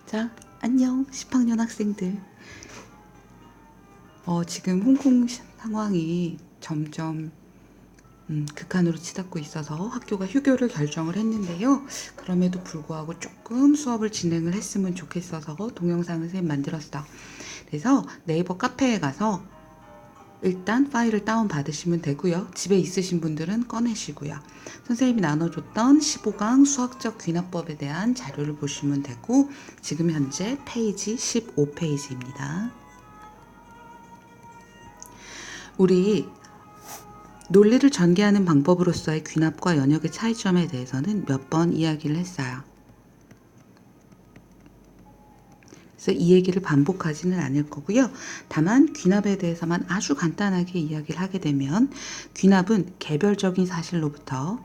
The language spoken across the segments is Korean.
자, 안녕 10학년 학생들. 지금 홍콩 상황이 점점 극한으로 치닫고 있어서 학교가 휴교를 결정을 했는데요. 그럼에도 불구하고 조금 수업을 진행을 했으면 좋겠어서 동영상을 쌤 만들었어. 그래서 네이버 카페에 가서 일단 파일을 다운받으시면 되고요. 집에 있으신 분들은 꺼내시고요. 선생님이 나눠줬던 15강 수학적 귀납법에 대한 자료를 보시면 되고, 지금 현재 페이지 15페이지입니다. 우리 논리를 전개하는 방법으로서의 귀납과 연역의 차이점에 대해서는 몇 번 이야기를 했어요. 그래서 이 얘기를 반복하지는 않을 거고요. 다만 귀납에 대해서만 아주 간단하게 이야기를 하게 되면, 귀납은 개별적인 사실로부터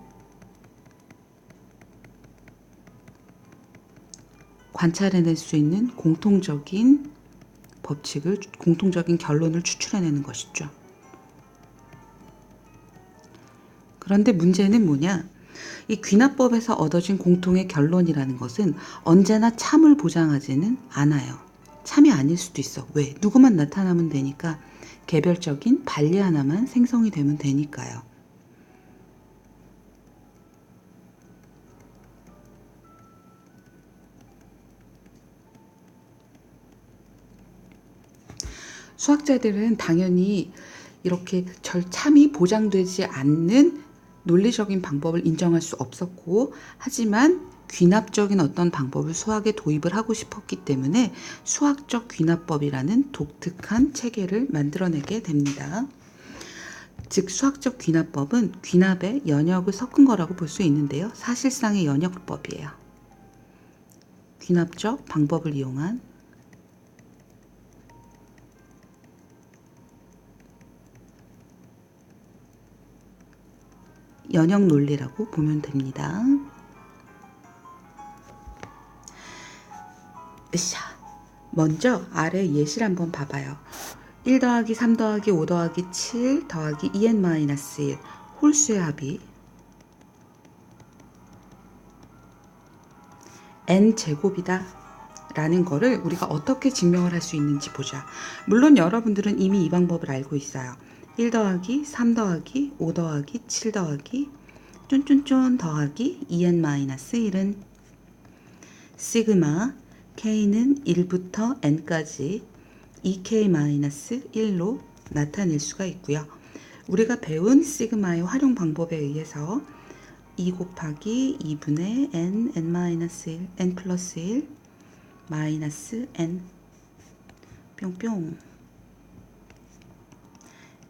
관찰해낼 수 있는 공통적인 법칙을, 공통적인 결론을 추출해내는 것이죠. 그런데 문제는 뭐냐? 이 귀납법에서 얻어진 공통의 결론이라는 것은 언제나 참을 보장하지는 않아요. 참이 아닐 수도 있어. 왜? 누구만 나타나면 되니까. 개별적인 반리 하나만 생성이 되면 되니까요. 수학자들은 당연히 이렇게 참이 보장되지 않는 논리적인 방법을 인정할 수 없었고, 하지만 귀납적인 어떤 방법을 수학에 도입을 하고 싶었기 때문에 수학적 귀납법이라는 독특한 체계를 만들어내게 됩니다. 즉 수학적 귀납법은 귀납에 연역을 섞은 거라고 볼 수 있는데요. 사실상의 연역법이에요. 귀납적 방법을 이용한 연역 논리라고 보면 됩니다. 으쌰. 먼저 아래 예시를 한번 봐봐요. 1 더하기 3 더하기 5 더하기 7 더하기 2n-1 홀수의 합이 n제곱이다 라는 거를 우리가 어떻게 증명을 할 수 있는지 보자. 물론 여러분들은 이미 이 방법을 알고 있어요. 1 더하기 3 더하기 5 더하기 7 더하기 쫀쫀쫀 더하기 2n-1은 시그마 k는 1부터 n까지 2k-1로 나타낼 수가 있고요. 우리가 배운 시그마의 활용 방법에 의해서 2 곱하기 2분의 n n 플러스 1 마이너스 n 뿅뿅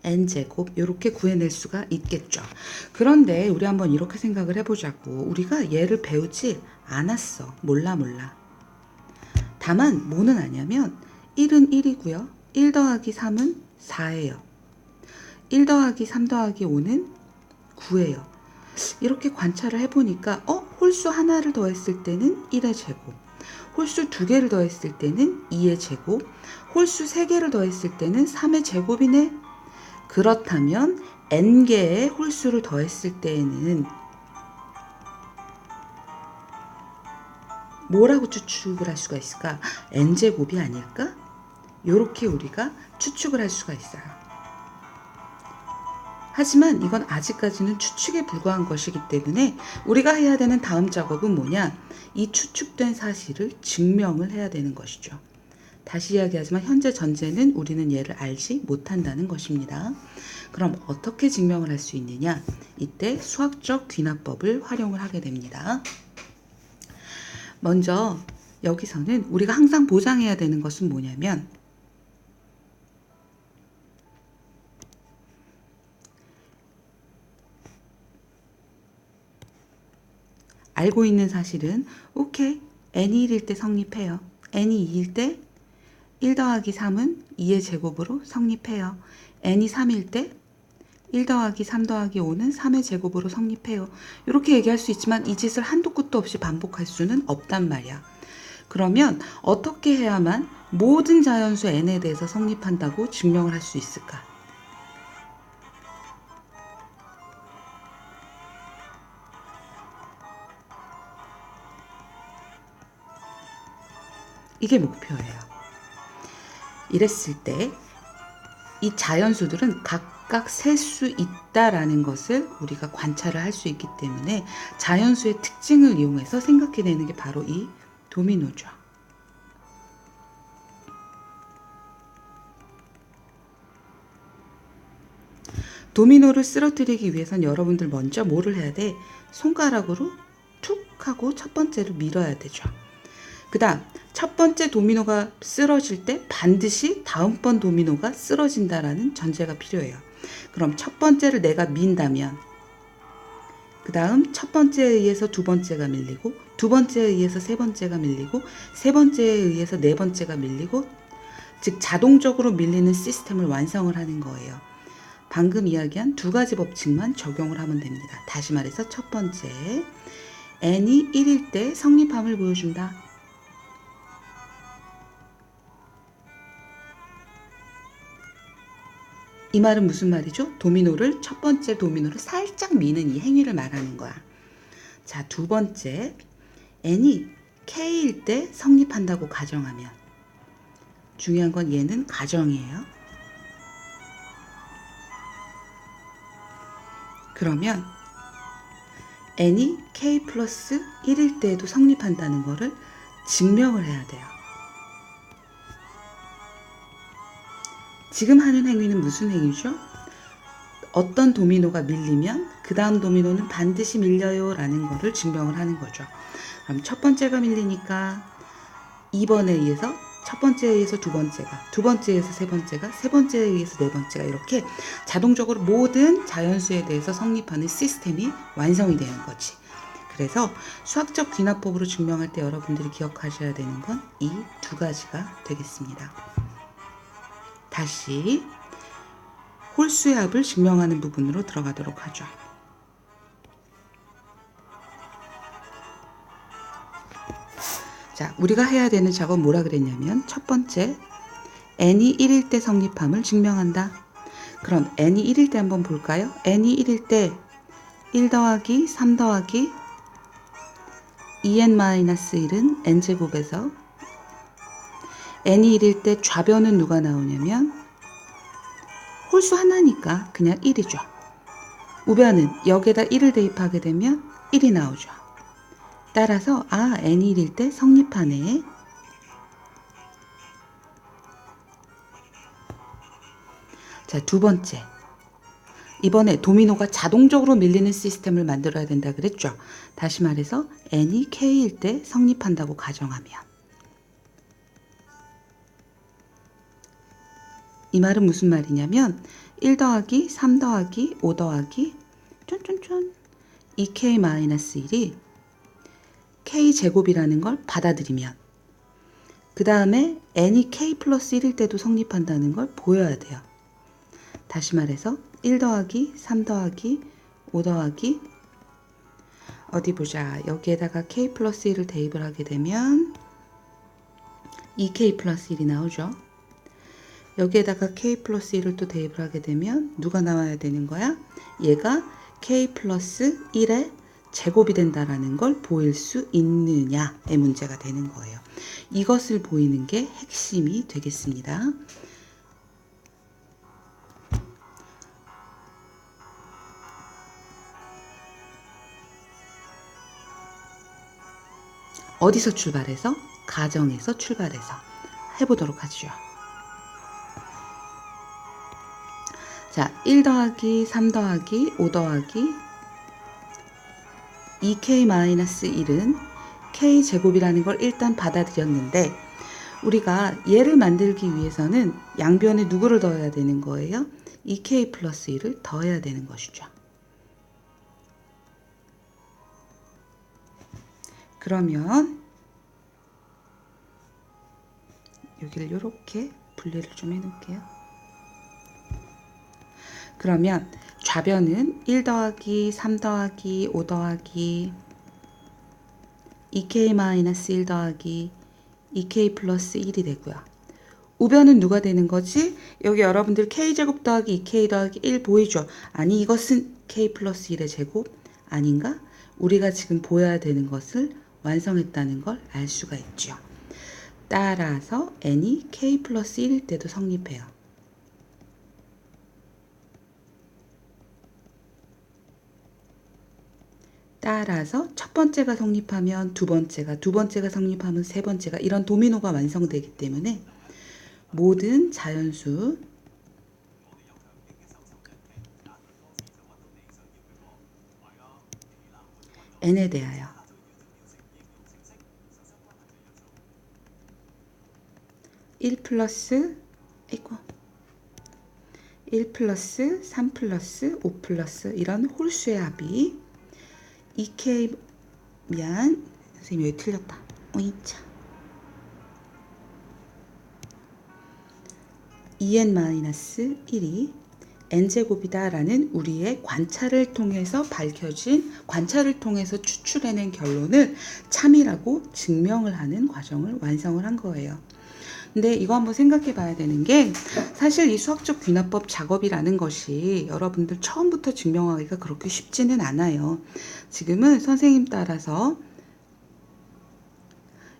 n제곱 이렇게 구해낼 수가 있겠죠. 그런데 우리 한번 이렇게 생각을 해보자고. 우리가 얘를 배우지 않았어. 몰라. 다만 뭐는 아냐면 1은 1이고요. 1 더하기 3은 4예요. 1 더하기 3 더하기 5는 9예요. 이렇게 관찰을 해보니까 홀수 하나를 더했을 때는 1의 제곱, 홀수 2개를 더했을 때는 2의 제곱, 홀수 3개를 더했을 때는 3의 제곱이네. 그렇다면 n개의 홀수를 더했을 때에는 뭐라고 추측을 할 수가 있을까? n제곱이 아닐까? 이렇게 우리가 추측을 할 수가 있어요. 하지만 이건 아직까지는 추측에 불과한 것이기 때문에 우리가 해야 되는 다음 작업은 뭐냐? 이 추측된 사실을 증명을 해야 되는 것이죠. 다시 이야기하지만 현재 전제는 우리는 얘를 알지 못한다는 것입니다. 그럼 어떻게 증명을 할 수 있느냐? 이때 수학적 귀납법을 활용을 하게 됩니다. 먼저 여기서는 우리가 항상 보장해야 되는 것은 뭐냐면 알고 있는 사실은 오케이, n이 1일 때 성립해요. n이 2일 때 1 더하기 3은 2의 제곱으로 성립해요. n이 3일 때 1 더하기 3 더하기 5는 3의 제곱으로 성립해요. 이렇게 얘기할 수 있지만 이 짓을 한도 끝도 없이 반복할 수는 없단 말이야. 그러면 어떻게 해야만 모든 자연수 n에 대해서 성립한다고 증명을 할 수 있을까? 이게 목표예요. 이랬을 때 이 자연수들은 각각 셀 수 있다라는 것을 우리가 관찰을 할 수 있기 때문에 자연수의 특징을 이용해서 생각해내는 게 바로 이 도미노죠. 도미노를 쓰러뜨리기 위해선 여러분들 먼저 뭐를 해야 돼? 손가락으로 툭 하고 첫 번째를 밀어야 되죠. 그 다음 첫 번째 도미노가 쓰러질 때 반드시 다음번 도미노가 쓰러진다라는 전제가 필요해요. 그럼 첫 번째를 내가 민다면 그 다음 첫 번째에 의해서 두 번째가 밀리고 두 번째에 의해서 세 번째가 밀리고 세 번째에 의해서 네 번째가 밀리고 즉 자동적으로 밀리는 시스템을 완성을 하는 거예요. 방금 이야기한 두 가지 법칙만 적용을 하면 됩니다. 다시 말해서 첫 번째, n이 1일 때 성립함을 보여준다. 이 말은 무슨 말이죠? 도미노를 첫 번째 도미노를 살짝 미는 이 행위를 말하는 거야. 자, 두 번째, n이 k일 때 성립한다고 가정하면 중요한 건 얘는 가정이에요. 그러면 n이 k 플러스 1일 때에도 성립한다는 거를 증명을 해야 돼요. 지금 하는 행위는 무슨 행위죠? 어떤 도미노가 밀리면 그 다음 도미노는 반드시 밀려요 라는 거를 증명을 하는 거죠. 그럼 첫 번째가 밀리니까 2번에 의해서 첫 번째에 의해서 두 번째가, 두 번째에 의해서 세 번째가, 세 번째에 의해서 네 번째가 이렇게 자동적으로 모든 자연수에 대해서 성립하는 시스템이 완성이 되는 거지. 그래서 수학적 귀납법으로 증명할 때 여러분들이 기억하셔야 되는 건 이 두 가지가 되겠습니다. 다시 홀수의 합을 증명하는 부분으로 들어가도록 하죠. 자, 우리가 해야 되는 작업 뭐라 그랬냐면 첫 번째, n이 1일 때 성립함을 증명한다. 그럼 n이 1일 때 한번 볼까요? n이 1일 때 1 더하기 3 더하기 2n-1은 n제곱에서 n이 1일 때 좌변은 누가 나오냐면 홀수 하나니까 그냥 1이죠. 우변은 여기에다 1을 대입하게 되면 1이 나오죠. 따라서 n이 1일 때 성립하네. 자, 두 번째. 이번에 도미노가 자동적으로 밀리는 시스템을 만들어야 된다 그랬죠. 다시 말해서 n이 k일 때 성립한다고 가정하면 이 말은 무슨 말이냐면 1 더하기 3 더하기 5 더하기 쫀쫀쫀 2k-1이 k제곱이라는 걸 받아들이면 그 다음에 n이 k 플러스 1일 때도 성립한다는 걸 보여야 돼요. 다시 말해서 1 더하기 3 더하기 5 더하기 어디 보자. 여기에다가 k 플러스 1을 대입을 하게 되면 2k 플러스 1이 나오죠. 여기에다가 k 플러스 1을 또 대입을 하게 되면 누가 나와야 되는 거야? 얘가 k 플러스 1의 제곱이 된다라는 걸 보일 수 있느냐의 문제가 되는 거예요. 이것을 보이는 게 핵심이 되겠습니다. 어디서 출발해서? 가정에서 출발해서 해보도록 하죠. 자, 1 더하기 3 더하기 5 더하기 2k-1은 k제곱이라는 걸 일단 받아들였는데 우리가 얘를 만들기 위해서는 양변에 누구를 더해야 되는 거예요? 2k 플러스 1을 더해야 되는 것이죠. 그러면 여기를 이렇게 분리를 좀 해놓을게요. 그러면 좌변은 1 더하기 3 더하기 5 더하기 2k-1 더하기 2k 플러스 1이 되고요. 우변은 누가 되는 거지? 여기 여러분들 k제곱 더하기 2k 더하기 1 보이죠? 아니 이것은 k 플러스 1의 제곱 아닌가? 우리가 지금 보여야 되는 것을 완성했다는 걸 알 수가 있죠. 따라서 n이 k 플러스 1일 때도 성립해요. 따라서 첫 번째가 성립하면 두 번째가 성립하면 세 번째가, 이런 도미노가 완성되기 때문에 모든 자연수 n에 대하여 1 플러스 3 플러스 5 플러스 이런 홀수의 합이 2k, 미안 선생님 여기 틀렸다. 오이차 2n-1이 n제곱이다 라는 우리의 관찰을 통해서 밝혀진, 관찰을 통해서 추출해낸 결론을 참이라고 증명을 하는 과정을 완성을 한 거예요. 근데 이거 한번 생각해 봐야 되는 게, 사실 이 수학적 귀납법 작업이라는 것이 여러분들 처음부터 증명하기가 그렇게 쉽지는 않아요. 지금은 선생님 따라서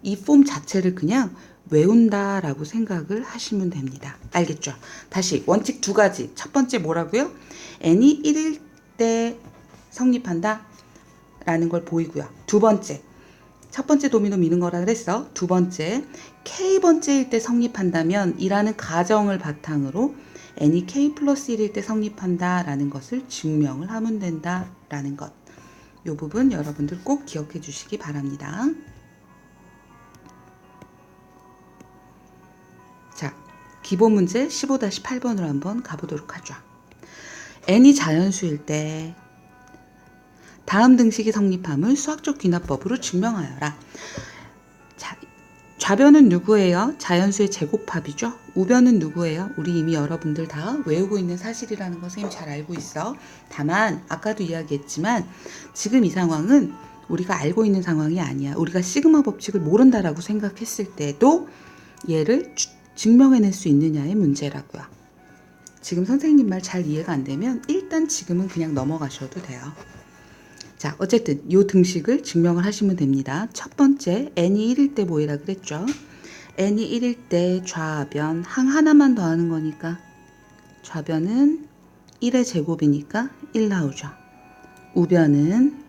이 폼 자체를 그냥 외운다라고 생각을 하시면 됩니다. 알겠죠? 다시 원칙 두 가지. 첫 번째 뭐라고요? n이 1일 때 성립한다 라는 걸 보이고요. 두 번째, 첫 번째 도미노 미는 거라 그랬어. 두 번째, k번째일 때 성립한다면 이라는 가정을 바탕으로 n이 k 플러스 1일 때 성립한다 라는 것을 증명을 하면 된다 라는 것. 이 부분 여러분들 꼭 기억해 주시기 바랍니다. 자, 기본 문제 15-8번으로 한번 가보도록 하죠. n이 자연수일 때 다음 등식이 성립함을 수학적 귀납법으로 증명하여라. 자, 좌변은 누구예요? 자연수의 제곱합이죠. 우변은 누구예요? 우리 이미 여러분들 다 외우고 있는 사실이라는 거 선생님 잘 알고 있어. 다만 아까도 이야기했지만 지금 이 상황은 우리가 알고 있는 상황이 아니야. 우리가 시그마 법칙을 모른다라고 생각했을 때도 얘를 증명해낼 수 있느냐의 문제라고요. 지금 선생님 말 잘 이해가 안 되면 일단 지금은 그냥 넘어가셔도 돼요. 자, 어쨌든 이 등식을 증명을 하시면 됩니다. 첫 번째, n이 1일 때 뭐이라 그랬죠? n이 1일 때 좌변 항 하나만 더하는 거니까 좌변은 1의 제곱이니까 1 나오죠. 우변은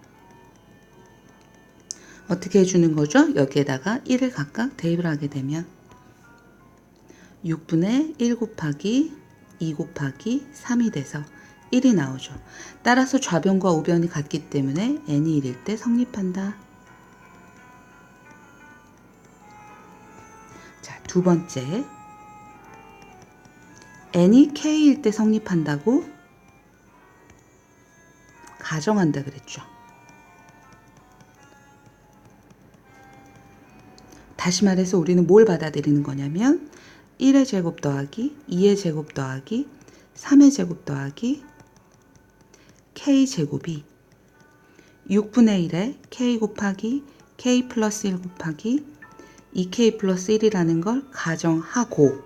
어떻게 해주는 거죠? 여기에다가 1을 각각 대입을 하게 되면 6분의 1 곱하기 2 곱하기 3이 돼서 1이 나오죠. 따라서 좌변과 우변이 같기 때문에 n이 1일 때 성립한다. 자, 두 번째, n이 k일 때 성립한다고 가정한다 그랬죠. 다시 말해서 우리는 뭘 받아들이는 거냐면 1의 제곱 더하기 2의 제곱 더하기 3의 제곱 더하기 k제곱이 6분의 1에 k 곱하기 k 플러스 1 곱하기 2k 플러스 1이라는 걸 가정하고,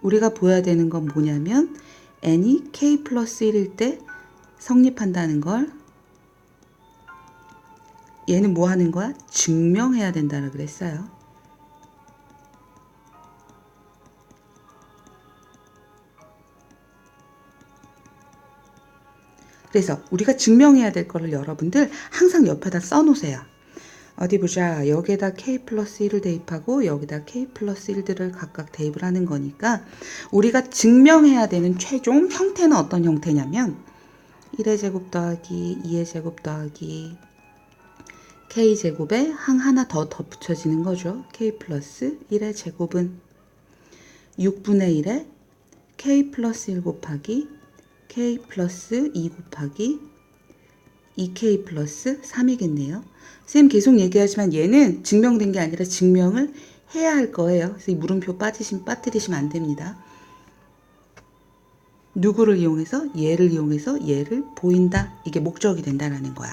우리가 보여야 되는 건 뭐냐면 n이 k 플러스 1일 때 성립한다는 걸 얘는 뭐 하는 거야? 증명해야 된다고 그랬어요. 그래서 우리가 증명해야 될 거를 여러분들 항상 옆에다 써놓으세요. 어디 보자. 여기에다 k 플러스 1을 대입하고 여기다 k 플러스 1들을 각각 대입을 하는 거니까 우리가 증명해야 되는 최종 형태는 어떤 형태냐면 1의 제곱 더하기 2의 제곱 더하기 k제곱에 항 하나 더 덧붙여지는 거죠. k 플러스 1의 제곱은 6분의 1에 k 플러스 1 곱하기 k 플러스 2 곱하기 2k 플러스 3이겠네요. 쌤 계속 얘기하지만 얘는 증명된 게 아니라 증명을 해야 할 거예요. 그래서 이 물음표 빠뜨리시면 안 됩니다. 누구를 이용해서? 얘를 이용해서 얘를 보인다. 이게 목적이 된다라는 거야.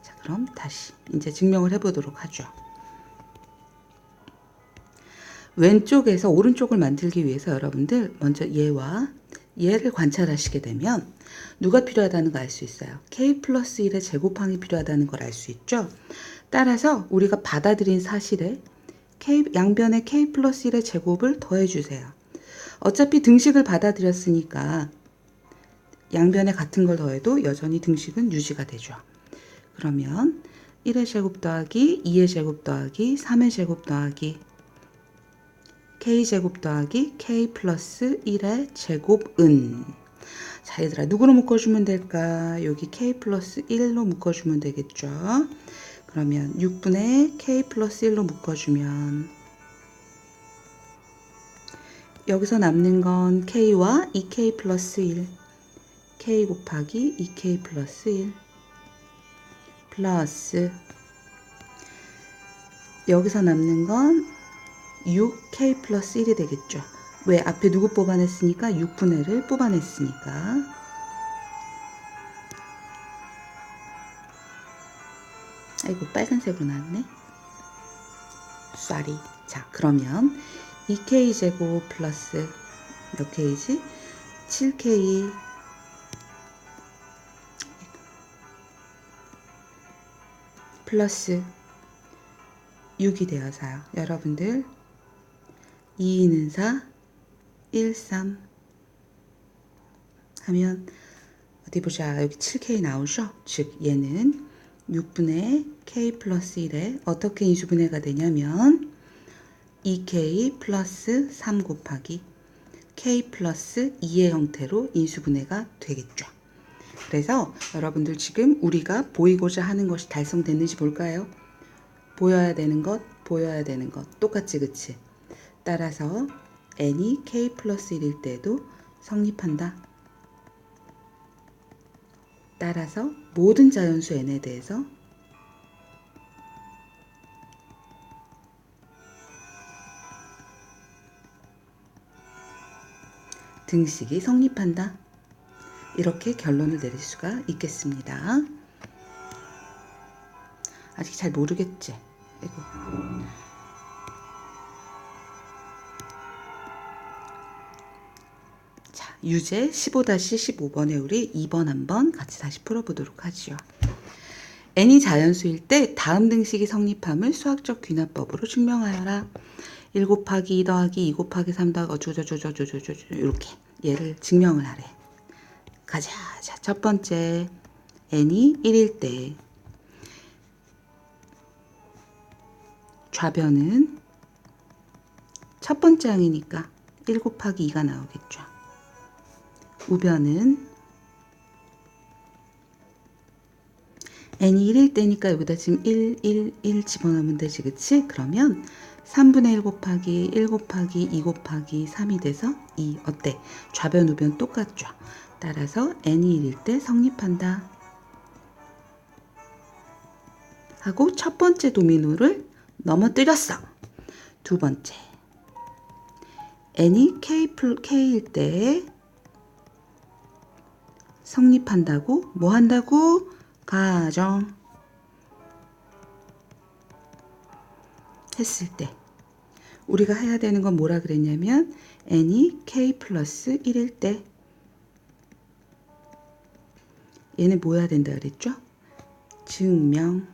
자, 그럼 다시 이제 증명을 해보도록 하죠. 왼쪽에서 오른쪽을 만들기 위해서 여러분들 먼저 얘와 얘를 관찰하시게 되면 누가 필요하다는 걸 알 수 있어요. k 플러스 1의 제곱항이 필요하다는 걸 알 수 있죠. 따라서 우리가 받아들인 사실에 양변에 k 플러스 1의 제곱을 더해주세요. 어차피 등식을 받아들였으니까 양변에 같은 걸 더해도 여전히 등식은 유지가 되죠. 그러면 1의 제곱 더하기 2의 제곱 더하기 3의 제곱 더하기 k제곱 더하기 k 플러스 1의 제곱은, 자 얘들아 누구로 묶어주면 될까? 여기 k 플러스 1로 묶어주면 되겠죠. 그러면 6분의 k 플러스 1로 묶어주면 여기서 남는 건 k와 2k 플러스 1, k 곱하기 2k 플러스 1 플러스 여기서 남는 건 6k 플러스 1이 되겠죠. 왜? 앞에 누구 뽑아냈으니까 6분의 1을 뽑아냈으니까. 아이고 빨간색으로 나왔네. 쏘리. 자 그러면 2k 제곱 플러스 몇 k지? 7k 플러스 6이 되어서요. 여러분들 2는 4, 1, 3 하면 어디 보자. 여기 7k 나오죠? 즉 얘는 6분의 k 플러스 1에 어떻게 인수분해가 되냐면 2k 플러스 3 곱하기 k 플러스 2의 형태로 인수분해가 되겠죠. 그래서 여러분들 지금 우리가 보이고자 하는 것이 달성됐는지 볼까요? 보여야 되는 것, 보여야 되는 것 똑같지 그치? 따라서 n이 k 플러스 1일 때도 성립한다. 따라서 모든 자연수 n에 대해서 등식이 성립한다. 이렇게 결론을 내릴 수가 있겠습니다. 아직 잘 모르겠지? 아이고. 자, 유제 15-15번에 우리 2번 한번 같이 다시 풀어보도록 하지요. n이 자연수일 때 다음 등식이 성립함을 수학적 귀납법으로 증명하여라. 1 곱하기 2 더하기 2 곱하기 3 더하기 어쩌저저저저저저 이렇게 얘를 증명을 하래. 가자. 자, 첫 번째 n이 1일 때 좌변은 첫 번째 항이니까 1 곱하기 2가 나오겠죠. 우변은 n이 1일 때니까 여기다 지금 1 집어넣으면 되지 그치? 그러면 3분의 1 곱하기 1 곱하기 2 곱하기 3이 돼서 2 어때? 좌변 우변 똑같죠? 따라서 n이 1일 때 성립한다. 하고 첫 번째 도미노를 넘어뜨렸어. 두 번째 n이 k일 때 성립한다고? 뭐 한다고? 가정 했을 때 우리가 해야 되는 건 뭐라 그랬냐면 n이 k 플러스 1일 때 얘는 뭐 해야 된다 그랬죠? 증명.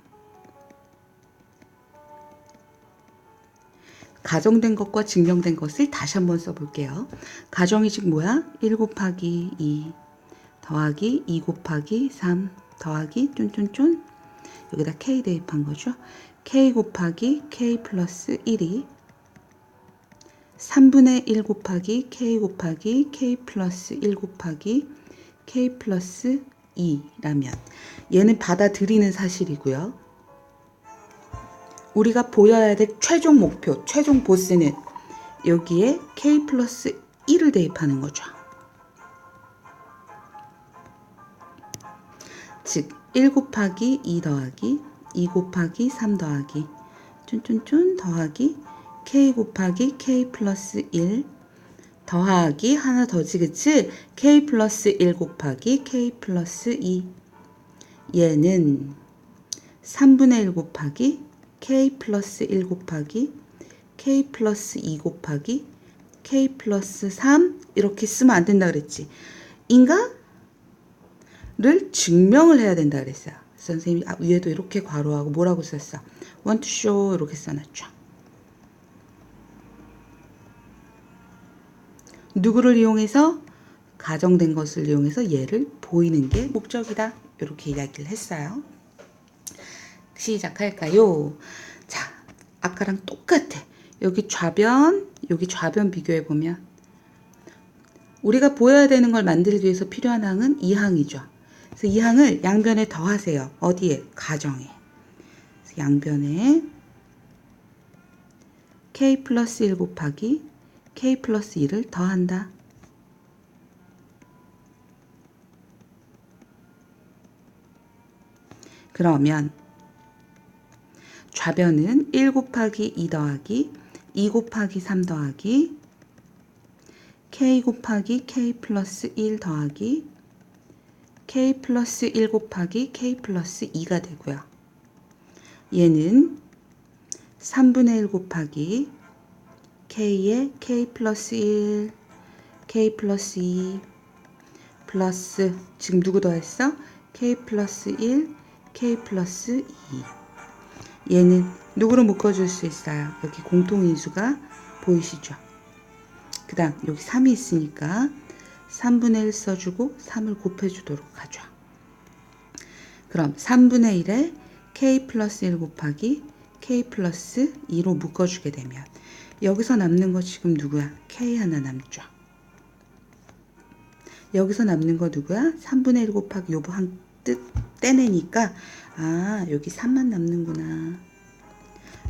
가정된 것과 증명된 것을 다시 한번 써볼게요. 가정이 즉 뭐야? 1 곱하기 2 더하기 2 곱하기 3 더하기 쫀쫀쫀 여기다 k 대입한 거죠. k 곱하기 k 플러스 1이 3분의 1 곱하기 k 곱하기 k 플러스 1 곱하기 k 플러스 2라면 얘는 받아들이는 사실이고요. 우리가 보여야 될 최종 목표, 최종 보스는 여기에 k 플러스 1을 대입하는 거죠. 즉 1 곱하기 2 더하기 2 곱하기 3 더하기 쫀쫀쫀 더하기 k 곱하기 k 플러스 1 더하기 하나 더지 그치? k 플러스 1 곱하기 k 플러스 2 얘는 3분의 1 곱하기 k 플러스 1 곱하기 k 플러스 2 곱하기 k 플러스 3 이렇게 쓰면 안 된다 그랬지. 인가? 를 증명을 해야 된다 그랬어요. 선생님이 위에도 이렇게 괄호하고 뭐라고 썼어? want to show 이렇게 써놨죠. 누구를 이용해서? 가정된 것을 이용해서 얘를 보이는 게 목적이다. 이렇게 이야기를 했어요. 시작할까요? 자, 아까랑 똑같아. 여기 좌변, 여기 좌변 비교해 보면 우리가 보여야 되는 걸 만들기 위해서 필요한 항은 이 항이죠. 그래서 이 항을 양변에 더하세요. 어디에? 가정에. 그래서 양변에 k 플러스 1 곱하기 k 플러스 1을 더한다. 그러면 좌변은 1 곱하기 2 더하기 2 곱하기 3 더하기 k 곱하기 k 플러스 1 더하기 k 플러스 1 곱하기 k 플러스 2가 되고요. 얘는 3분의 1 곱하기 k에 k 플러스 1, k 플러스 2 플러스 지금 누구 더했어? k 플러스 1, k 플러스 2. 얘는 누구로 묶어줄 수 있어요? 여기 공통인수가 보이시죠? 그 다음 여기 3이 있으니까 3분의 1 써주고 3을 곱해주도록 하죠. 그럼 3분의 1에 k 플러스 1 곱하기 k 플러스 2로 묶어주게 되면 여기서 남는 거 지금 누구야? k 하나 남죠. 여기서 남는 거 누구야? 3분의 1 곱하기 요거 한 뜻 떼내니까 아 여기 3만 남는구나.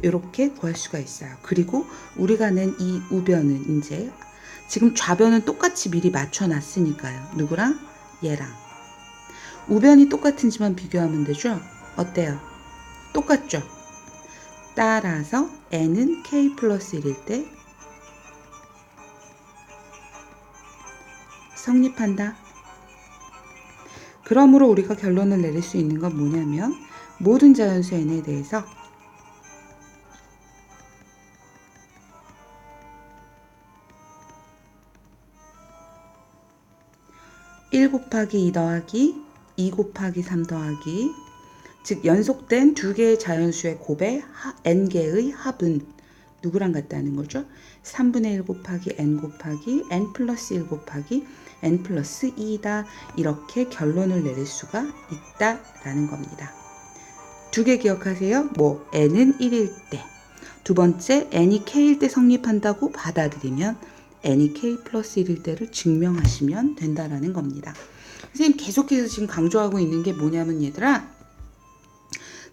이렇게 구할 수가 있어요. 그리고 우리가 낸 이 우변은 이제 지금 좌변은 똑같이 미리 맞춰놨으니까요. 누구랑? 얘랑. 우변이 똑같은지만 비교하면 되죠? 어때요? 똑같죠? 따라서 n은 k 플러스 1일 때 성립한다. 그러므로 우리가 결론을 내릴 수 있는 건 뭐냐면 모든 자연수 n에 대해서 1 곱하기 2 더하기 2 곱하기 3 더하기 즉 연속된 두 개의 자연수의 곱의 n개의 합은 누구랑 같다는 거죠? 3분의 1 곱하기 n 곱하기 n 플러스 1 곱하기 n 플러스 2이다. 이렇게 결론을 내릴 수가 있다라는 겁니다. 두 개 기억하세요. 뭐 n은 1일 때, 두 번째 n이 k일 때 성립한다고 받아들이면 n이 k 플러스 1일 때를 증명하시면 된다라는 겁니다. 선생님 계속해서 지금 강조하고 있는 게 뭐냐면 얘들아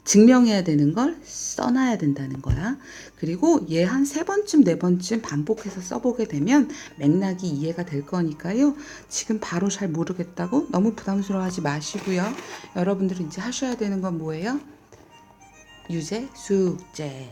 증명해야 되는 걸 써놔야 된다는 거야. 그리고 얘 한 3번쯤 4번쯤 반복해서 써보게 되면 맥락이 이해가 될 거니까요. 지금 바로 잘 모르겠다고 너무 부담스러워하지 마시고요. 여러분들이 이제 하셔야 되는 건 뭐예요? 유제, 숙제.